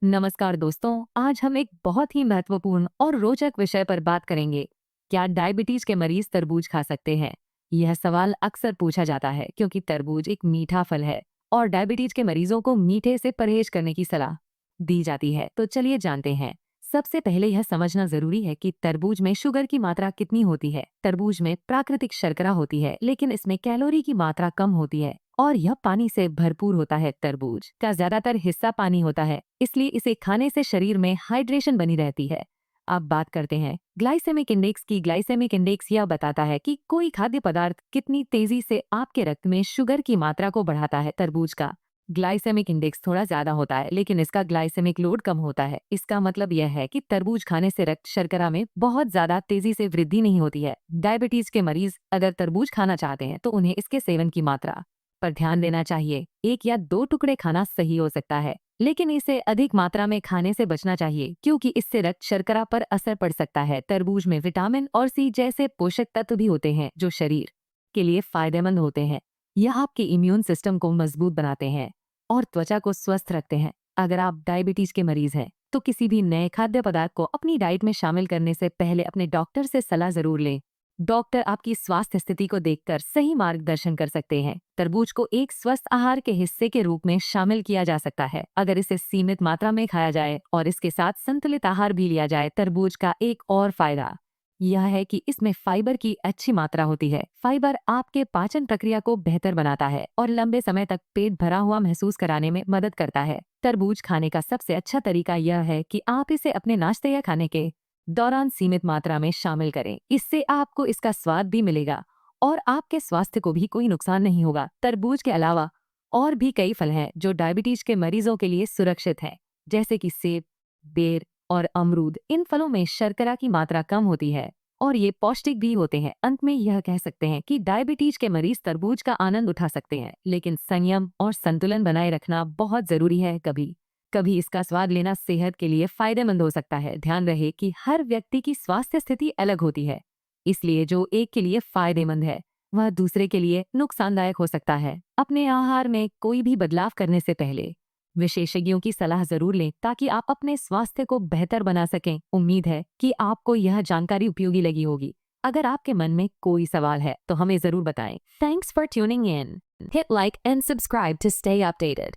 नमस्कार दोस्तों, आज हम एक बहुत ही महत्वपूर्ण और रोचक विषय पर बात करेंगे। क्या डायबिटीज के मरीज तरबूज खा सकते हैं? यह सवाल अक्सर पूछा जाता है क्योंकि तरबूज एक मीठा फल है और डायबिटीज के मरीजों को मीठे से परहेज करने की सलाह दी जाती है। तो चलिए जानते हैं। सबसे पहले यह समझना जरूरी है कि तरबूज में शुगर की मात्रा कितनी होती है। तरबूज में प्राकृतिक शर्करा होती है, लेकिन इसमें कैलोरी की मात्रा कम होती है और यह पानी से भरपूर होता है। तरबूज का ज्यादातर हिस्सा पानी होता है, इसलिए इसे खाने से शरीर में हाइड्रेशन बनी रहती है। अब बात करते हैं ग्लाइसेमिक इंडेक्स की। ग्लाइसेमिक इंडेक्स यह बताता है कि कोई खाद्य पदार्थ कितनी तेजी से आपके रक्त में शुगर की मात्रा को बढ़ाता है। तरबूज का ग्लाइसेमिक इंडेक्स थोड़ा ज्यादा होता है, लेकिन इसका ग्लाइसेमिक लोड कम होता है। इसका मतलब यह है कि तरबूज खाने से रक्त शर्करा में बहुत ज्यादा तेजी से वृद्धि नहीं होती है। डायबिटीज के मरीज अगर तरबूज खाना चाहते हैं तो उन्हें इसके सेवन की मात्रा पर ध्यान देना चाहिए। 1 या 2 टुकड़े खाना सही हो सकता है, लेकिन इसे अधिक मात्रा में खाने से बचना चाहिए क्योंकि इससे रक्त शर्करा पर असर पड़ सकता है। तरबूज में विटामिन और सी जैसे पोषक तत्व भी होते हैं जो शरीर के लिए फायदेमंद होते हैं। यह आपके इम्यून सिस्टम को मजबूत बनाते हैं और त्वचा को स्वस्थ रखते हैं। अगर आप डायबिटीज के मरीज हैं तो किसी भी नए खाद्य पदार्थ को अपनी डाइट में शामिल करने से पहले अपने डॉक्टर से सलाह जरूर लें। डॉक्टर आपकी स्वास्थ्य स्थिति को देखकर सही मार्गदर्शन कर सकते हैं। तरबूज को एक स्वस्थ आहार के हिस्से के रूप में शामिल किया जा सकता है अगर इसे सीमित मात्रा में खाया जाए और इसके साथ संतुलित आहार भी लिया जाए। तरबूज का एक और फायदा यह है कि इसमें फाइबर की अच्छी मात्रा होती है। फाइबर आपके पाचन प्रक्रिया को बेहतर बनाता है और लंबे समय तक पेट भरा हुआ महसूस कराने में मदद करता है। तरबूज खाने का सबसे अच्छा तरीका यह है कि आप इसे अपने नाश्ते या खाने के दौरान सीमित मात्रा में शामिल करें। इससे आपको इसका स्वाद भी मिलेगा और आपके स्वास्थ्य को भी कोई नुकसान नहीं होगा। तरबूज के अलावा और भी कई फल हैं जो डायबिटीज के मरीजों के लिए सुरक्षित हैं, जैसे कि सेब, बेर और अमरूद। इन फलों में शर्करा की मात्रा कम होती है और ये पौष्टिक भी होते हैं। अंत में यह कह सकते हैं कि डायबिटीज के मरीज तरबूज का आनंद उठा सकते हैं, लेकिन संयम और संतुलन बनाए रखना बहुत जरूरी है। कभी कभी इसका स्वाद लेना सेहत के लिए फायदेमंद हो सकता है। ध्यान रहे कि हर व्यक्ति की स्वास्थ्य स्थिति अलग होती है, इसलिए जो एक के लिए फायदेमंद है वह दूसरे के लिए नुकसानदायक हो सकता है। अपने आहार में कोई भी बदलाव करने से पहले विशेषज्ञों की सलाह जरूर लें ताकि आप अपने स्वास्थ्य को बेहतर बना सकें। उम्मीद है कि आपको यह जानकारी उपयोगी लगी होगी। अगर आपके मन में कोई सवाल है तो हमें जरूर बताएं। Thanks for tuning in. Hit like and subscribe to stay updated.